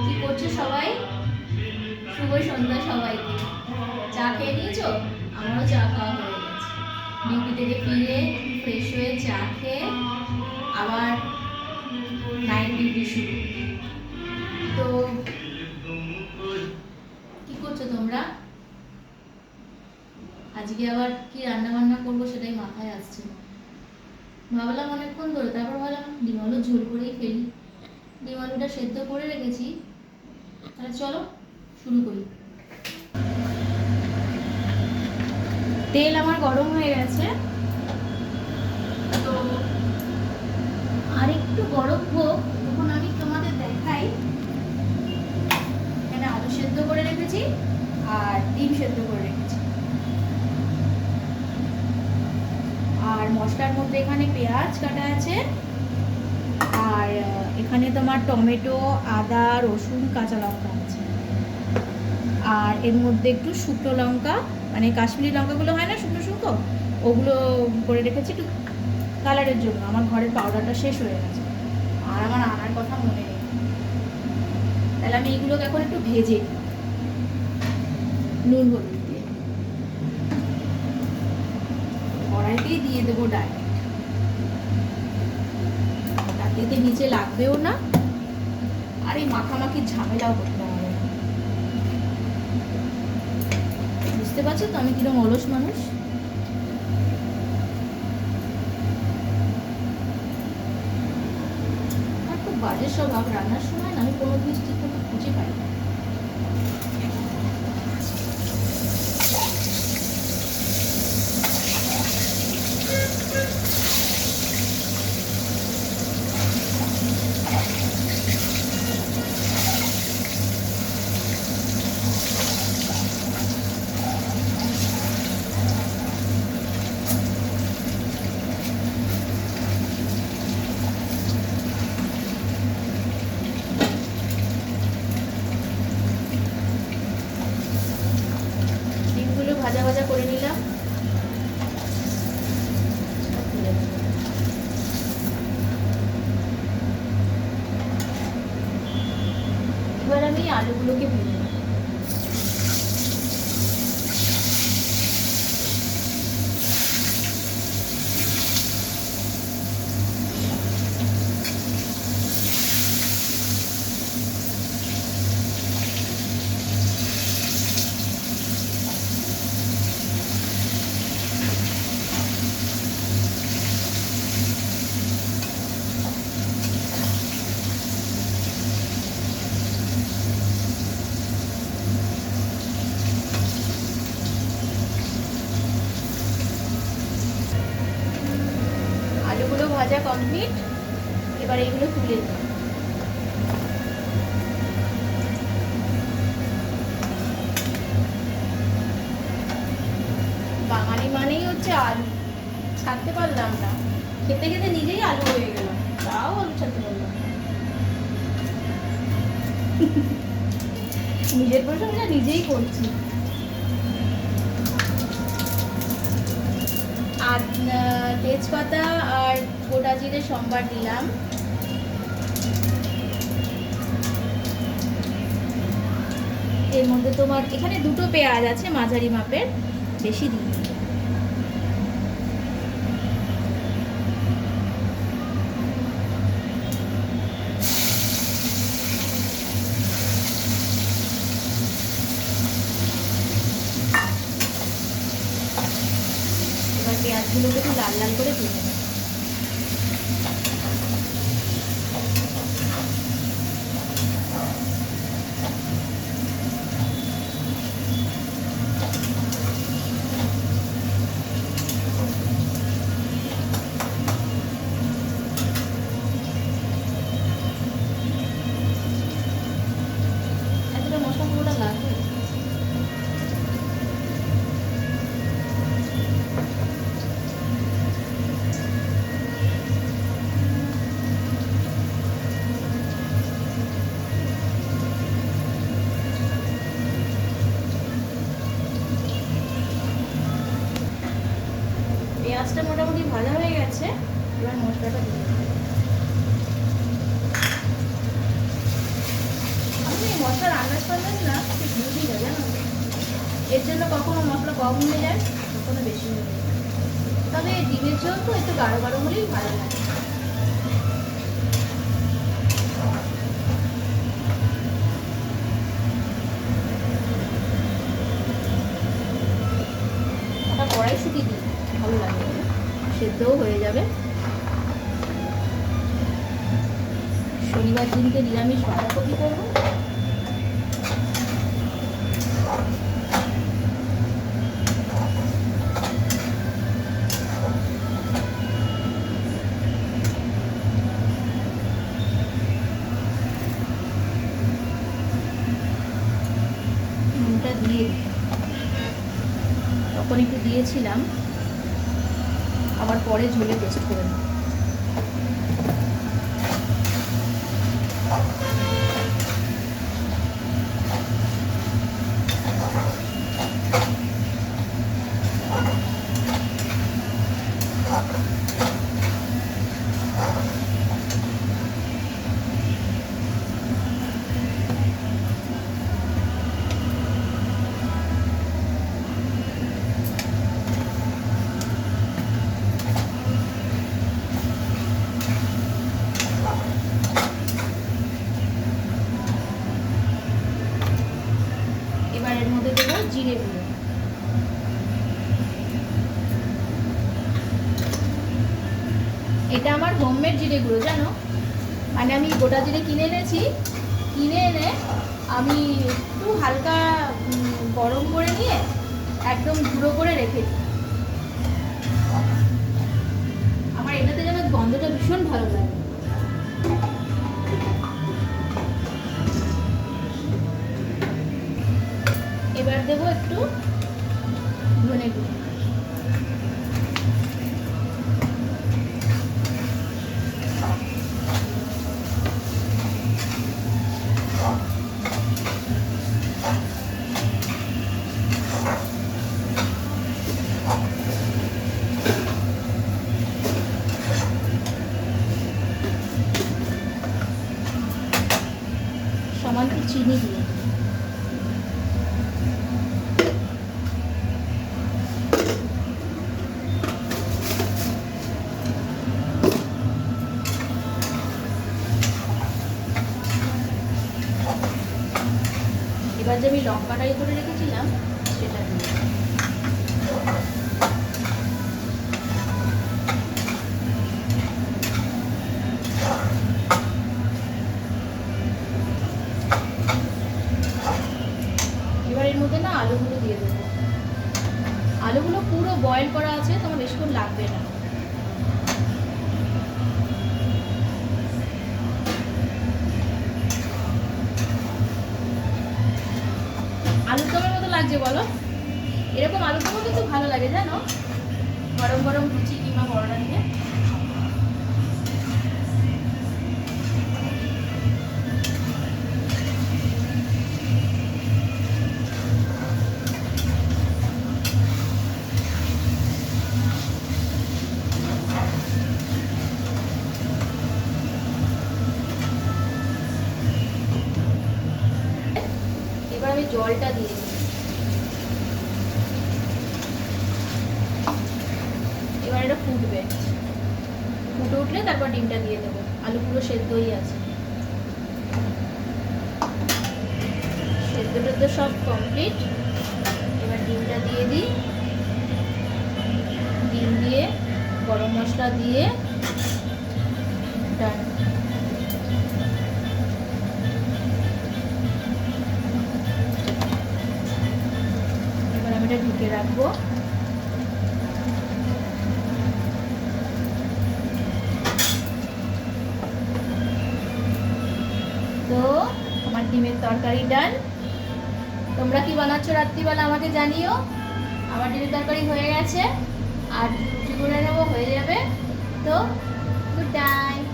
কি করছো সবাই? শুভ সন্ধ্যা সবাইকে। চা খেয়ে নিয়েছো? আমারও চা খাওয়া হয়ে গেছে। ডিউটি থেকে ফিরে ফ্রেশ হয়ে চা খেয়ে আবার নাইট ডিউটি শুরু। তো কি করছো তোমরা? আজকে আবার কি রান্না বান্না করবো সেটাই মাথায় আসছে। ভাবলাম অনেকক্ষণ ধরে, তারপর ভাবলাম ডিম আলুর ঝোল করেই ফেলি। ডিম আলুটা সেদ্ধ করে রেখেছি, তাহলে চলো শুরু করি। তেল আমার গরম হয়ে গেছে, তো আর একটু গরম হোক, তখন আমি তোমাদের দেখাই। এখানে আলু সেদ্ধ করে রেখেছি আর ডিম সেদ্ধ করে রেখেছি, আর মশলার মধ্যে এখানে পেঁয়াজ কাটা আছে, আর এখানে তোমার টমেটো, আদা, রসুন, কাঁচা লঙ্কা আছে, আর এর মধ্যে একটু শুকনো লঙ্কা, মানে কাশ্মীরি লঙ্কাগুলো হয় না শুকনো শুকনো, ওগুলো করে রেখেছি একটু কালারের জন্য। আমার ঘরের পাউডারটা শেষ হয়ে গেছে আর আমার আনার কথা মনে নেই, তাহলে আমি এইগুলোকে এখন একটু ভেজে নুন হলুদ দিয়ে কড়াইতেই দিয়ে দেবো ডাইরেক্ট, তাতে নিচে লাগবেও না আর এই মাখামাখির ঝামেলাও করতে হবে না। বুঝতে পারছো তো আমি কিরকম অলস মানুষ। আর খুব বাজে স্বভাব, রান্নার সময় না আমি কোনো জিনিস ঠিক মতো খুঁজে পাই না। ডিমগুলো ভাজা ভাজা করে নিলাম, এবার আমি আলুগুলোকে ভেজে নেব। আলুগুলো ভাজা কমপ্লিট, এবার এইগুলো তুলে দিই। বাঙালি মানেই হচ্ছে আলু, ছাড়তে পারলাম না, খেতে খেতে নিজেই আলু হয়ে গেলাম, তাও আলু ছাড়তে পারলাম না। নিজের প্রশংসা নিজেই করছি। আর তেজপাতা আর গোটা জিরে সম্বার দিলাম, এর মধ্যে তোমার এখানে দুটো পেঁয়াজ আছে মাঝারি মাপের, বেশি দিই। এবার পেঁয়াজগুলোকে একটু লাল লাল করে ভেজে নেব। এতটা মশলা পুরোটা লাগবে। পেঁয়াজটা মোটামুটি ভাজা হয়ে গেছে, এবার মশলাটা দিয়ে দেবো। আমি এই মশলার আন্দাজ ফান্দাজ না ঠিক বুঝি না, জানো, এর জন্য কখনো মশলা কম হয়ে যায়, কখনো বেশি হয়ে যায়। তবে ডিমের ঝোল তো একটু গাঢ় গাঢ় হলেই ভালো লাগে। ওটা কড়াইশুঁটি দিই, ভালো লাগে, সেদ্ধও হয়ে যাবে। শনিবার দিনকে নিরামিষ বাঁধাকপি করবো। নুনটা দিয়ে তখন একটু দিয়েছিলাম, আবার পরে ঝোলে টেস্ট করে নেব। এবার এর মধ্যে দেবো জিরে গুঁড়ো। এটা আমার হোমমেড জিরে গুঁড়ো, জানো, মানে আমি গোটা জিরে কিনে এনেছি, কিনে এনে আমি একটু হালকা গরম করে নিয়ে একদম গুঁড়ো করে রেখে দিই। আমার এটাতে যেন গন্ধটা ভীষণ ভালো লাগে। এবার দেবো একটু ধনে গুঁড়ো। সামান্য চিনি দিয়ে এবার যে আমি লঙ্কাটা করে রেখেছিলাম সেটা দিয়ে এবার এর মধ্যে না আলুগুলো দিয়ে দেবো। আলুগুলো পুরো বয়েল করা আছে, তোমার বেশিক্ষণ লাগবে না। আলুর দমের মতো লাগছে বলো? এরকম আলুর দমও কিন্তু ভালো লাগে, জানো, গরম গরম লুচি কিংবা পরোটা দিয়ে। এবার আমি জলটা দিয়ে দিই। এবার এটা ফুটবে, ফুটে উঠলে তারপর ডিমটা দিয়ে দেবো। আলু পুরো সেদ্ধই আছে, সেদ্ধ টেদ্ধ সব কমপ্লিট। এবার ডিমটা দিয়ে দিই, ডিম দিয়ে গরম মশলা দিয়ে ডান। এবার আমি এটা ঢেকে রাখবো। তো আমার ডিমের তরকারি ডান। তোমরা কি বানাচ্ছো রাত্রিবেলা আমাকে জানিও। আমার ডিমের তরকারি হয়ে গেছে, আর রুটি করে নেবো, হয়ে যাবে। তো গুড নাইট।